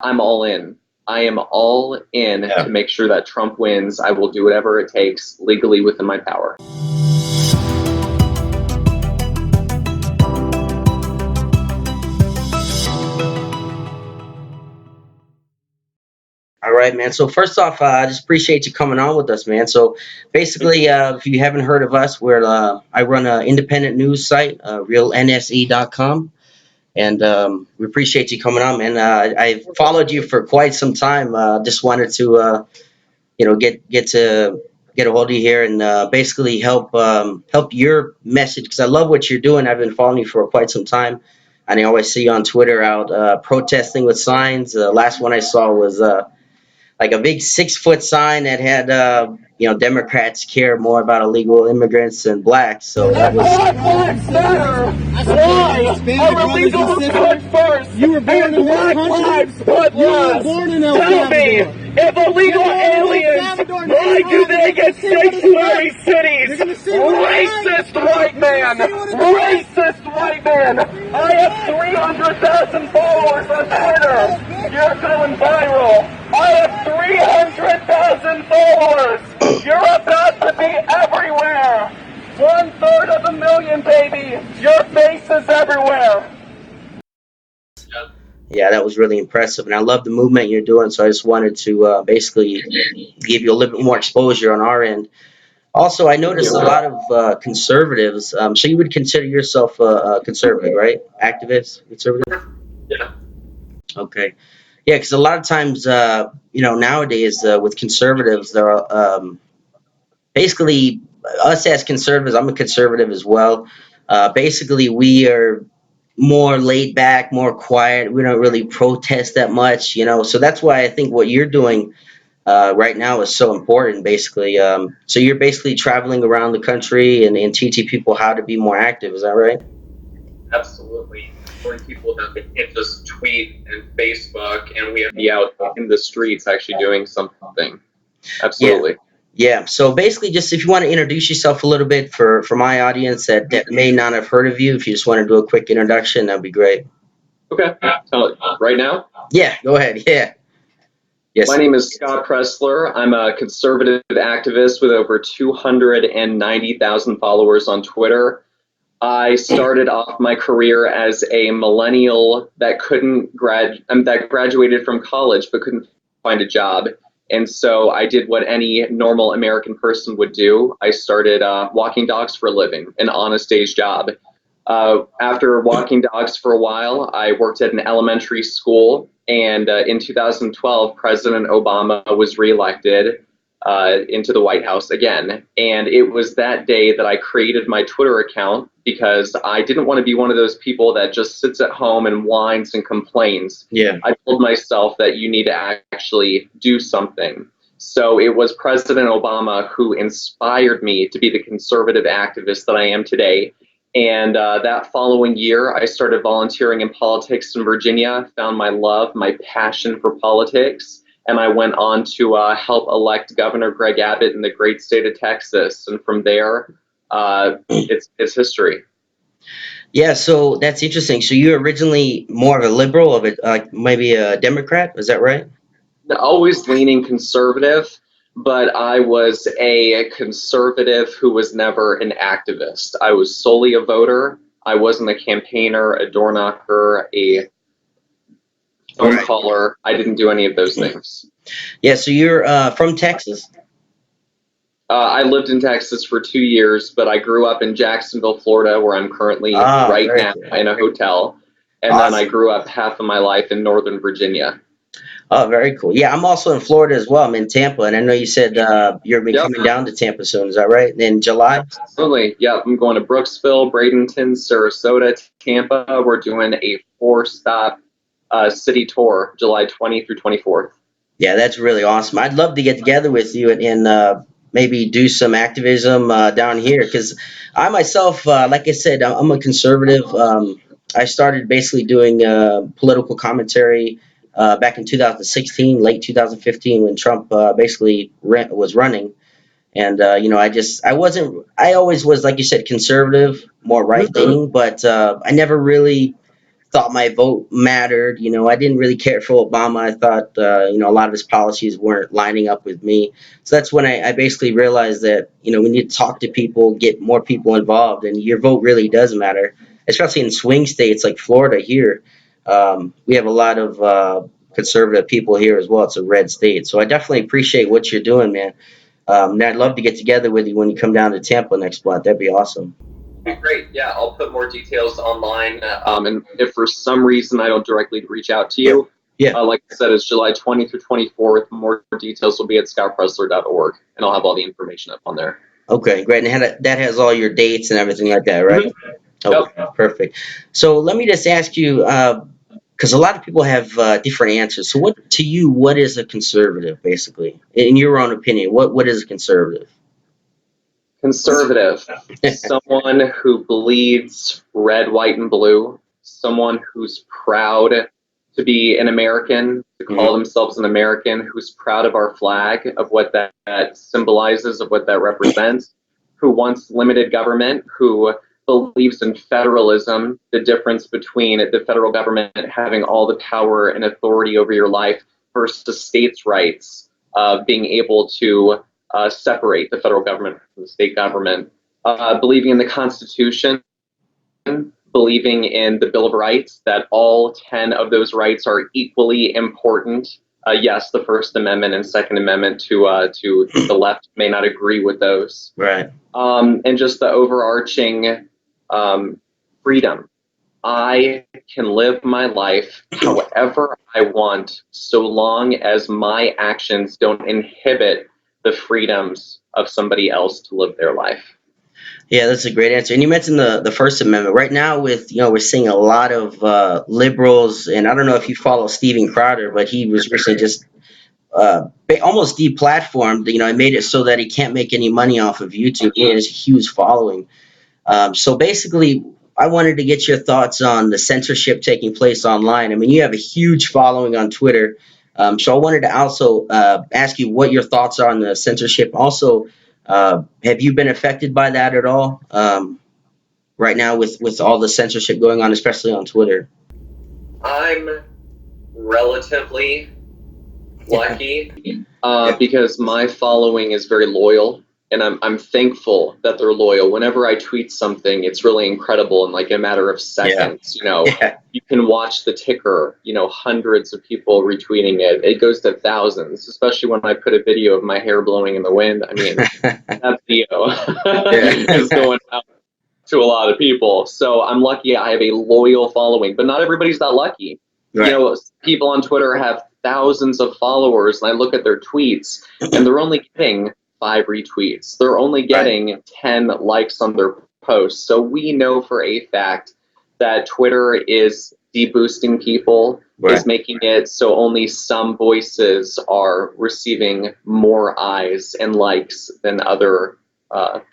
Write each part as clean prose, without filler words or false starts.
I'm all in. I am all in Yeah. to make sure that Trump wins. I will do whatever it takes legally within my power. All right, man. So first off, I just appreciate you coming on with us, man. So basically, if you haven't heard of us, I run an independent news site, realnse.com. And we appreciate you coming on, man. I've followed you for quite some time. Just wanted to, get a hold of you here and basically help your message, because I love what you're doing. I've been following you for quite some time, and I always see you on Twitter out protesting with signs. The last one I saw was like a big 6-foot sign that had Democrats care more about illegal immigrants than blacks. So that was. Black lives matter. Why are illegal put first? You were born in black what lives country? put You were last. born in El Tell me, Salvador. if illegal aliens, why do they get sanctuary cities? Racist white man. Racist white man. I have 300,000 followers on Twitter. You're going viral. I have 300,000 followers. You're about to be everywhere. 1/3 of a million, baby. Your face is everywhere. Yeah, that was really impressive, and I love the movement you're doing. So I just wanted to basically give you a little bit more exposure on our end. Also, I noticed a lot of conservatives. So you would consider yourself a conservative, right? Activist, conservative. Yeah. Okay. Yeah, because a lot of times, nowadays with conservatives, there are basically us as conservatives. I'm a conservative as well. Basically, we are more laid back, more quiet. We don't really protest that much. So that's why I think what you're doing right now is so important. Basically, so you're basically traveling around the country and teaching people how to be more active. Is that right? Absolutely. Telling people that they can't just tweet and Facebook, and we have to be out in the streets actually doing something. Absolutely. Yeah. So basically, just if you want to introduce yourself a little bit for my audience that may not have heard of you, if you just want to do a quick introduction, that'd be great. Okay. Right now? Yeah. Go ahead. Yeah. Yes. My name is Scott Presler. I'm a conservative activist with over 290,000 followers on Twitter. I started off my career as a millennial that that graduated from college but couldn't find a job. And so I did what any normal American person would do. I started walking dogs for a living, an honest day's job. After walking dogs for a while, I worked at an elementary school. And in 2012, President Obama was reelected into the White House again. And it was that day that I created my Twitter account because I didn't want to be one of those people that just sits at home and whines and complains. Yeah. I told myself that you need to actually do something. So it was President Obama who inspired me to be the conservative activist that I am today. And that following year, I started volunteering in politics in Virginia, found my love, my passion for politics, and I went on to help elect Governor Greg Abbott in the great state of Texas. And from there, it's history. Yeah, so that's interesting. So you're originally more of a liberal, of maybe a Democrat, is that right? Always leaning conservative, but I was a conservative who was never an activist. I was solely a voter. I wasn't a campaigner, a door knocker, a phone caller. I didn't do any of those things. Yeah, so you're from Texas? I lived in Texas for 2 years, but I grew up in Jacksonville, Florida, where I'm currently right now in a hotel. And then I grew up half of my life in Northern Virginia. Oh, very cool. Yeah, I'm also in Florida as well. I'm in Tampa, and I know you said you're coming down to Tampa soon. Is that right? In July? Absolutely. Yeah, I'm going to Brooksville, Bradenton, Sarasota, Tampa. We're doing a 4-stop city tour, July 20 through 24th. Yeah, that's really awesome. I'd love to get together with you and maybe do some activism down here, because I myself, like I said, I'm a conservative. I started basically doing political commentary back in 2016, late 2015, when Trump basically was running. And I always was, like you said, conservative, more right leaning, but I never really thought my vote mattered. I didn't really care for Obama. I thought, a lot of his policies weren't lining up with me. So that's when I basically realized that, we need to talk to people, get more people involved, and your vote really does matter, especially in swing states like Florida here. We have a lot of conservative people here as well. It's a red state. So I definitely appreciate what you're doing, man. And I'd love to get together with you when you come down to Tampa next month. That'd be awesome. Great. Yeah, I'll put more details online. And if for some reason I don't directly reach out to you, Yeah. like I said, it's July 20th through 24th. More details will be at scottpresler.org, and I'll have all the information up on there. Okay, great. And that has all your dates and everything like that, right? Okay, perfect. So let me just ask you, because a lot of people have different answers. So what is a conservative, basically? In your own opinion, what is a conservative? Conservative, someone who bleeds red, white, and blue, someone who's proud to be an American, to call themselves an American, who's proud of our flag, of what that symbolizes, of what that represents, who wants limited government, who believes in federalism, the difference between the federal government having all the power and authority over your life versus states' rights of being able to separate the federal government from the state government, believing in the Constitution, believing in the Bill of Rights, that all 10 of those rights are equally important. Yes, the First Amendment and Second Amendment to the left may not agree with those. Right. And just the overarching freedom. I can live my life however I want, so long as my actions don't inhibit the freedoms of somebody else to live their life. Yeah, that's a great answer. And you mentioned the First Amendment. Right now, we're seeing a lot of liberals, and I don't know if you follow Steven Crowder, but he was recently just almost deplatformed. It made it so that he can't make any money off of YouTube. He has a huge following. So basically, I wanted to get your thoughts on the censorship taking place online. I mean, you have a huge following on Twitter. So I wanted to also ask you what your thoughts are on the censorship. Also, have you been affected by that at all right now with all the censorship going on, especially on Twitter? I'm relatively lucky because my following is very loyal. And I'm thankful that they're loyal. Whenever I tweet something, it's really incredible in like a matter of seconds. You can watch the ticker, hundreds of people retweeting it. It goes to thousands, especially when I put a video of my hair blowing in the wind. I mean, that video is going out to a lot of people. So I'm lucky I have a loyal following, but not everybody's that lucky. Right. People on Twitter have thousands of followers, and I look at their tweets, and they're only getting 5 retweets. They're only getting 10 likes on their posts. So we know for a fact that Twitter is deboosting people, is making it so only some voices are receiving more eyes and likes than other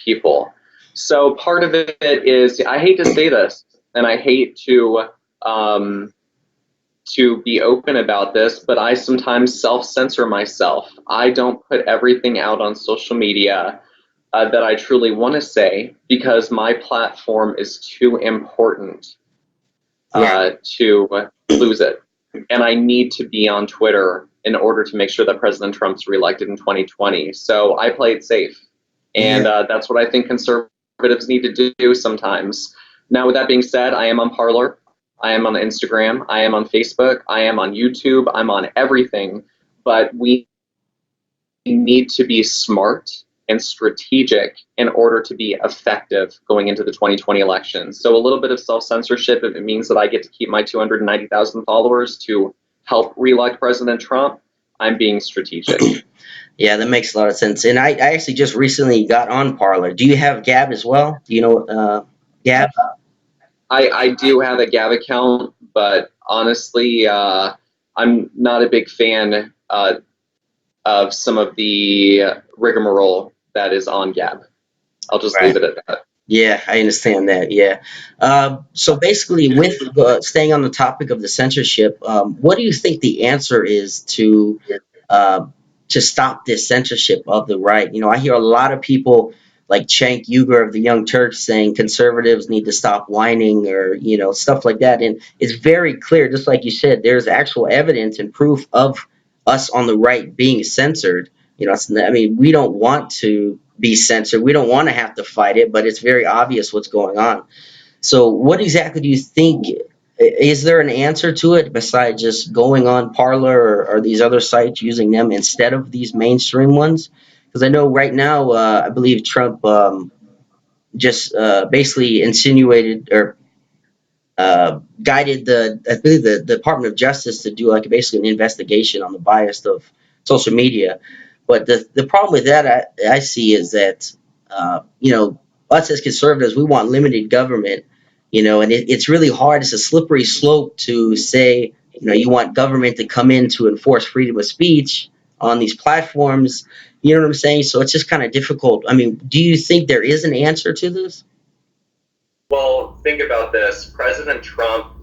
people. So part of it is, I hate to say this, and I hate to be open about this, but I sometimes self-censor myself. I don't put everything out on social media that I truly want to say, because my platform is too important to lose it. And I need to be on Twitter in order to make sure that President Trump's reelected in 2020. So I play it safe. And that's what I think conservatives need to do sometimes. Now, with that being said, I am on Parler. I am on Instagram, I am on Facebook, I am on YouTube, I'm on everything, but we need to be smart and strategic in order to be effective going into the 2020 election. So a little bit of self-censorship, if it means that I get to keep my 290,000 followers to help reelect President Trump, I'm being strategic. Yeah, that makes a lot of sense. And I actually just recently got on Parler. Do you have Gab as well? Do you know Gab? I do have a Gab account, but honestly, I'm not a big fan of some of the rigmarole that is on Gab. I'll just leave it at that. Yeah, I understand that. Yeah. So basically, with staying on the topic of the censorship, what do you think the answer is to stop this censorship of the right? I hear a lot of people like Cenk Uygur of the Young Turks saying conservatives need to stop whining, or stuff like that. And it's very clear, just like you said, there's actual evidence and proof of us on the right being censored. I mean, we don't want to be censored. We don't want to have to fight it, but it's very obvious what's going on. So, what exactly do you think? Is there an answer to it besides just going on Parler, or these other sites, using them instead of these mainstream ones? Because I know right now, I believe Trump just basically insinuated, or guided I believe, the Department of Justice to do like basically an investigation on the bias of social media. But the problem with that, I see, is that us as conservatives, we want limited government, and it's really hard. It's a slippery slope to say, you want government to come in to enforce freedom of speech on these platforms. You know what I'm saying? So it's just kind of difficult. I mean, do you think there is an answer to this? Well, think about this. President Trump,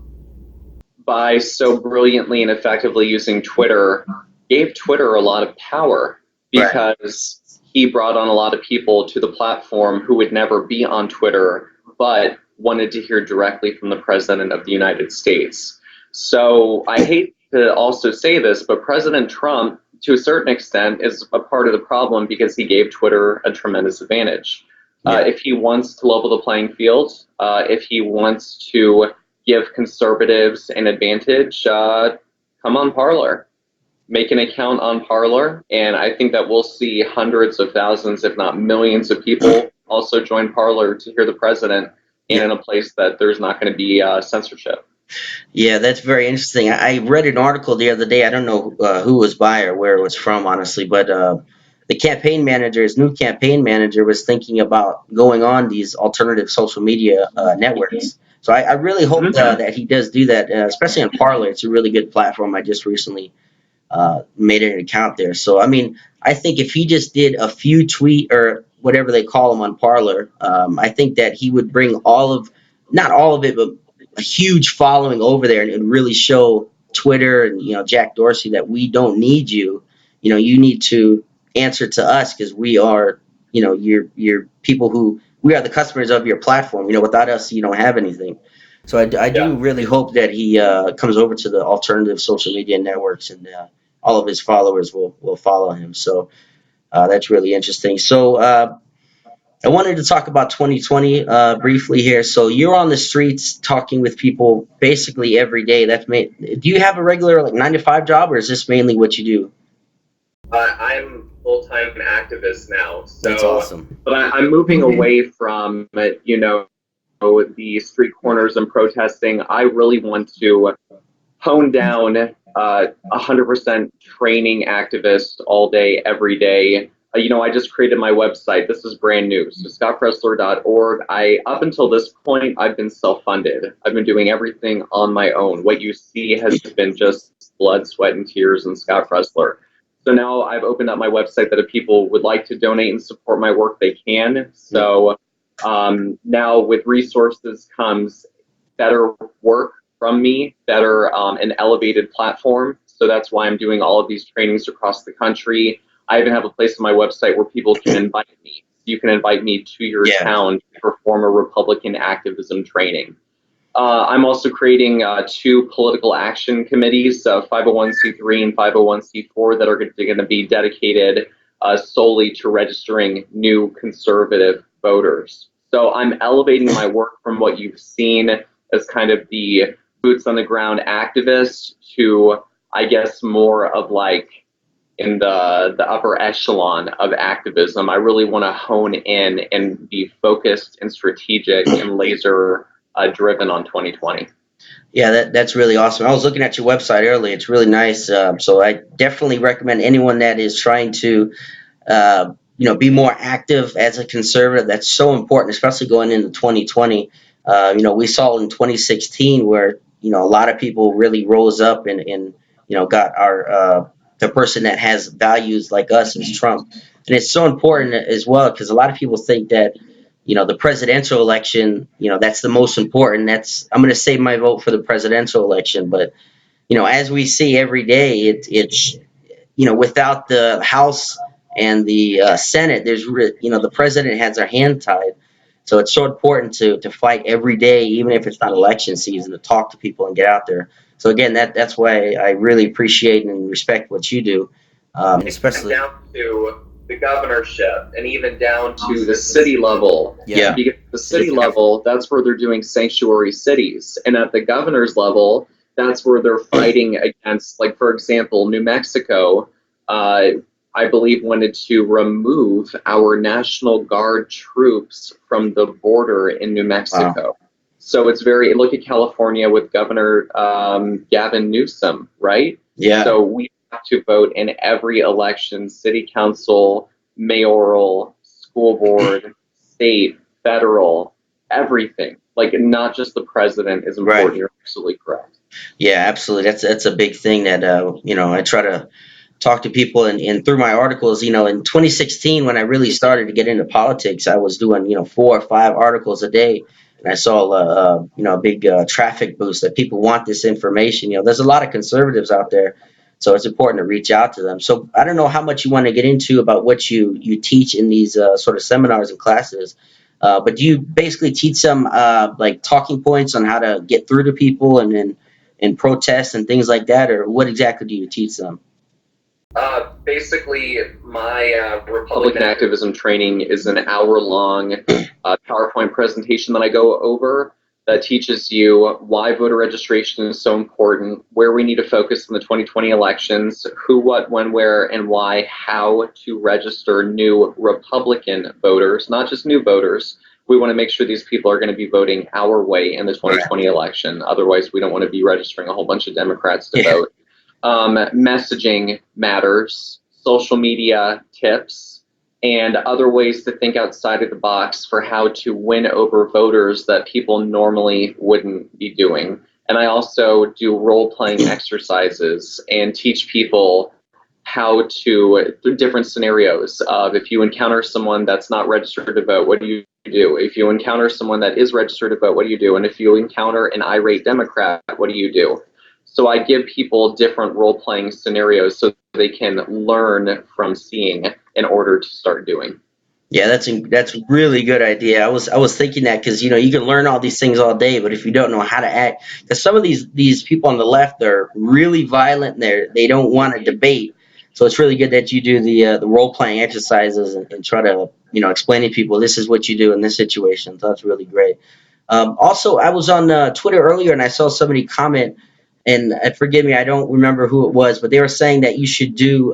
by so brilliantly and effectively using Twitter, gave Twitter a lot of power Right. because he brought on a lot of people to the platform who would never be on Twitter but wanted to hear directly from the President of the United States. So I hate to also say this, but President Trump, to a certain extent, is a part of the problem because he gave Twitter a tremendous advantage. Yeah. If he wants to level the playing field, if he wants to give conservatives an advantage, come on Parler. Make an account on Parler, and I think that we'll see hundreds of thousands, if not millions of people also join Parler to hear the president, and Yeah. in a place that there's not going to be censorship. Yeah, that's very interesting. I read an article the other day. I don't know who it was by or where it was from, honestly, but the campaign manager, his new campaign manager, was thinking about going on these alternative social media networks. So I really hope that he does do that, especially on Parler. It's a really good platform. I just recently made an account there. So I mean, I think if he just did a few tweet, or whatever they call them on Parler, I think that he would bring not all of it, but a huge following over there, and really show Twitter and Jack Dorsey that we don't need you. You need to answer to us, because we are your people, who we are the customers of your platform. Without us, you don't have anything. So I do Yeah. really hope that he comes over to the alternative social media networks, and all of his followers will follow him. So that's really interesting. So I wanted to talk about 2020 briefly here. So you're on the streets talking with people basically every day. Do you have a regular, like, 9 to 5 job, or is this mainly what you do? I'm full-time activist now, That's awesome. but I'm moving away from the street corners and protesting. I really want to hone down 100% training activist all day, every day. I just created my website. This is brand new. So scottpresler.org. Up until this point, I've been self-funded. I've been doing everything on my own. What you see has been just blood, sweat, and tears in Scott Presler. So now I've opened up my website that if people would like to donate and support my work, they can. So now with resources comes better work from me, better an elevated platform. So that's why I'm doing all of these trainings across the country. I even have a place on my website where people can invite me. You can invite me to your Yeah. town to perform a Republican activism training. I'm also creating 2 political action committees, 501c3 and 501c4, that are going to be dedicated solely to registering new conservative voters. So I'm elevating my work from what you've seen as kind of the boots on the ground activist to, I guess, more of like in the upper echelon of activism. I really want to hone in and be focused and strategic and laser driven on 2020. Yeah, that's really awesome. I was looking at your website earlier. It's really nice. So I definitely recommend anyone that is trying to be more active as a conservative. That's so important, especially going into 2020. We saw in 2016 where a lot of people really rose up, and got the person that has values like us as Trump. And it's so important as well, because a lot of people think that the presidential election, that's the most important. I'm going to save my vote for the presidential election, but as we see every day, it's without the House and the Senate, the president has their hand tied. So it's so important to fight every day, even if it's not election season, to talk to people and get out there. So again, that's why I really appreciate and respect what you do, especially down to the governorship and even down to the city level. Yeah. Because the city level, that's where they're doing sanctuary cities. And at the governor's level, that's where they're fighting against, like, for example, New Mexico, I believe, wanted to remove our National Guard troops from the border in New Mexico. Wow. So it's look at California with Governor Gavin Newsom, right? Yeah. So we have to vote in every election, city council, mayoral, school board, state, federal, everything. Like, not just the president is important. Right. You're absolutely correct. Yeah, absolutely. That's a big thing that I try to talk to people, and through my articles, in 2016 when I really started to get into politics, I was doing 4 or 5 articles a day, and I saw a big traffic boost that people want this information. There's a lot of conservatives out there, so it's important to reach out to them. So I don't know how much you want to get into about what you teach in these sort of seminars and classes. But do you basically teach them like talking points on how to get through to people and protests and things like that, or what exactly do you teach them? Basically, my Republican activism training is an hour-long PowerPoint presentation that I go over that teaches you why voter registration is so important, where we need to focus in the 2020 elections, who, what, when, where, and why, how to register new Republican voters, not just new voters. We want to make sure these people are going to be voting our way in the 2020 election. Otherwise, we don't want to be registering a whole bunch of Democrats to vote. Messaging matters, social media tips, and other ways to think outside of the box for how to win over voters that people normally wouldn't be doing. And I also do role-playing exercises and teach people how to, through different scenarios of, if you encounter someone that's not registered to vote, what do you do? If you encounter someone that is registered to vote, what do you do? And if you encounter an irate Democrat, what do you do? So I give people different role-playing scenarios so they can learn from seeing in order to start doing. Yeah, that's a really good idea. I was thinking that because you can learn all these things all day, but if you don't know how to act, because some of these people on the left are really violent, and they don't want to debate. So it's really good that you do the role playing exercises and try to explain to people this is what you do in this situation. So that's really great. Also, I was on Twitter earlier and I saw somebody comment, and forgive me, I don't remember who it was, but they were saying that you should do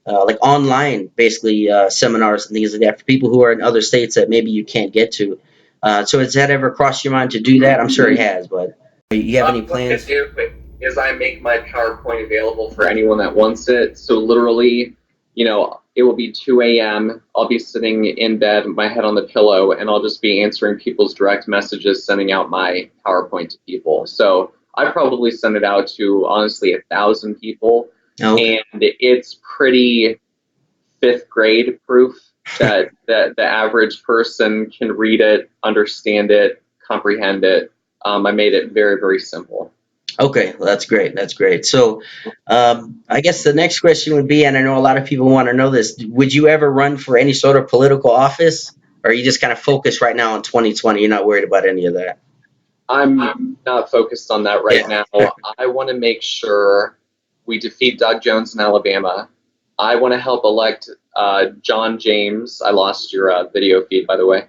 like online, basically seminars and things like that for people who are in other states that maybe you can't get to. So has that ever crossed your mind to do that? I'm sure it has, but you have any plans? What I do is I make my PowerPoint available for anyone that wants it. So literally, it will be 2 a.m. I'll be sitting in bed, my head on the pillow, and I'll just be answering people's direct messages, sending out my PowerPoint to people. So I probably send it out to, honestly, 1,000 people. Okay. And it's pretty 5th grade proof that the average person can read it, understand it, comprehend it. I made it very, very simple. Okay, well, that's great. That's great. So, I guess the next question would be, and I know a lot of people want to know this: would you ever run for any sort of political office, or are you just kind of focused right now on 2020? You're not worried about any of that? I'm not focused on that right Yeah. now. I want to make sure we defeat Doug Jones in Alabama. I want to help elect John James. I lost your video feed, by the way.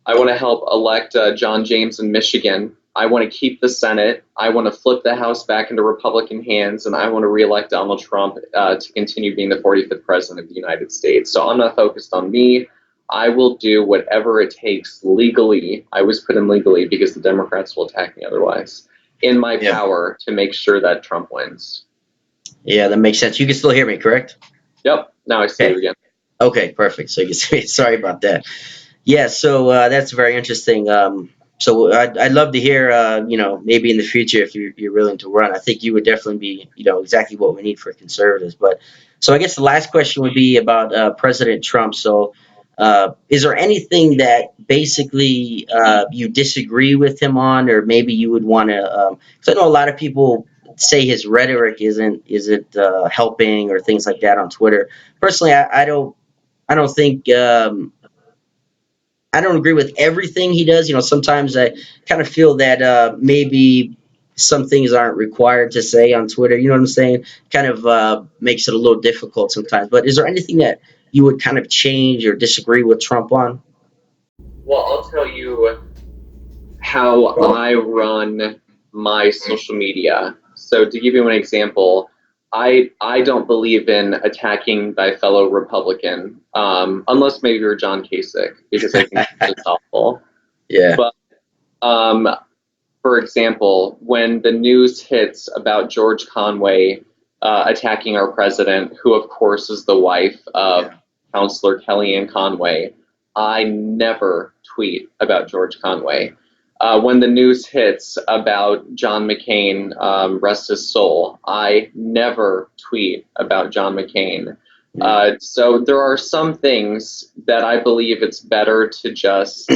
I want to help elect John James in Michigan. I want to keep the Senate. I want to flip the House back into Republican hands, and I want to reelect Donald Trump to continue being the 45th president of the United States. So I'm not focused on me. I will do whatever it takes legally. I was put in legally because the Democrats will attack me otherwise, in my power to make sure that Trump wins. Yeah, that makes sense. You can still hear me, correct? Yep. Now I see it again. Okay, perfect. So you can see. Sorry about that. Yeah, so that's very interesting. So I'd love to hear, maybe in the future if you're willing to run. I think you would definitely be, exactly what we need for conservatives. But so I guess the last question would be about President Trump. So is there anything that basically you disagree with him on, or maybe you would want to? Because I know a lot of people say his rhetoric isn't helping or things like that on Twitter. Personally, I don't think I don't agree with everything he does. Sometimes I kind of feel that maybe some things aren't required to say on Twitter. You know what I'm saying? Kind of makes it a little difficult sometimes. But is there anything that you would kind of change or disagree with Trump on? Well, I'll tell you how I run my social media. So to give you an example, I don't believe in attacking thy fellow Republican, unless maybe you're John Kasich, because I think it's awful. Yeah. But for example, when the news hits about George Conway attacking our president, who of course is the wife of Counselor Kellyanne Conway, I never tweet about George Conway. When the news hits about John McCain, rest his soul, I never tweet about John McCain. So there are some things that I believe it's better to just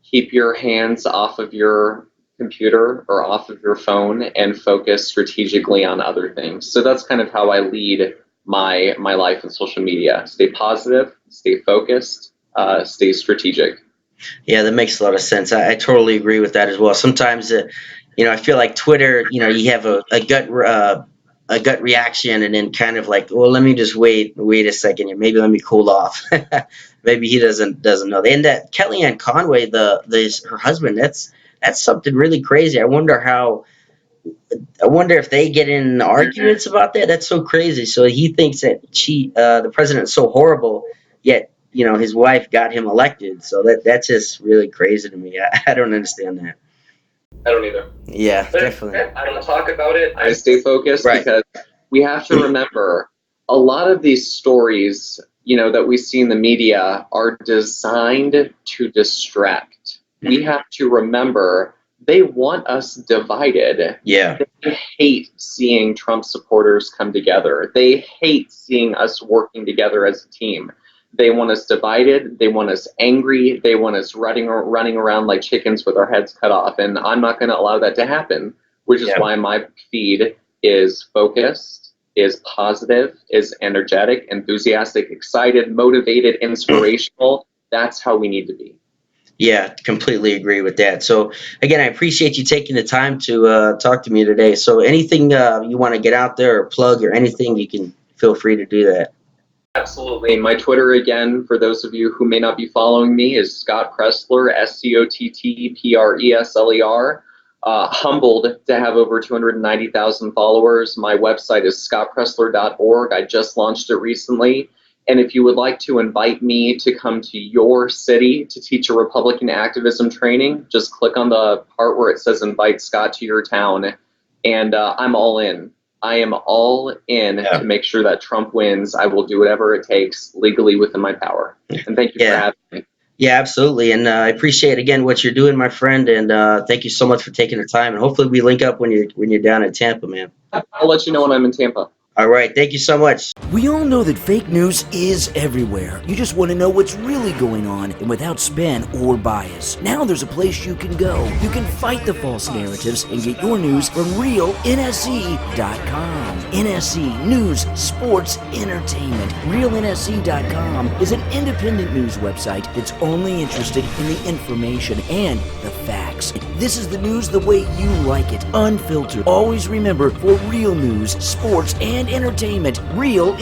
keep your hands off of your computer or off of your phone and focus strategically on other things. So that's kind of how I lead my life in social media. Stay positive, stay focused, stay strategic. Yeah, that makes a lot of sense. I totally agree with that as well. Sometimes, I feel like Twitter, you have a gut reaction, and then kind of like, well, let me just wait a second here. Maybe let me cool off. Maybe he doesn't know. And that Kellyanne Conway, her husband, that's something really crazy. I wonder if they get in arguments about that. That's so crazy. So he thinks that the president is so horrible, yet his wife got him elected. So that's just really crazy to me. I don't understand that. I don't either. Yeah, but definitely. I don't talk about it. I stay focused, right? Because we have to remember a lot of these stories, that we see in the media are designed to distract. We have to remember they want us divided. Yeah. They hate seeing Trump supporters come together. They hate seeing us working together as a team. They want us divided. They want us angry. They want us running around like chickens with our heads cut off. And I'm not going to allow that to happen, which is why my feed is focused, is positive, is energetic, enthusiastic, excited, motivated, inspirational. That's how we need to be. Yeah, completely agree with that. So again, I appreciate you taking the time to talk to me today. So anything you want to get out there or plug or anything, you can feel free to do that. Absolutely. My Twitter, again, for those of you who may not be following me, is Scott Presler, ScottPresler. Humbled to have over 290,000 followers. My website is scottpresler.org. I just launched it recently. And if you would like to invite me to come to your city to teach a Republican activism training, just click on the part where it says invite Scott to your town. And I'm all in. I am all in to make sure that Trump wins. I will do whatever it takes legally within my power. And thank you for having me. Yeah, absolutely. And I appreciate, again, what you're doing, my friend. And thank you so much for taking the time. And hopefully we link up when you're down in Tampa, man. I'll let you know when I'm in Tampa. All right. Thank you so much. We all know that fake news is everywhere. You just want to know what's really going on and without spin or bias. Now there's a place you can go. You can fight the false narratives and get your news from RealNSE.com. NSE News, Sports, Entertainment. RealNSE.com is an independent news website that's only interested in the information and the facts. This is the news the way you like it, unfiltered. Always remember, for real news, sports, and entertainment, RealNSE.com.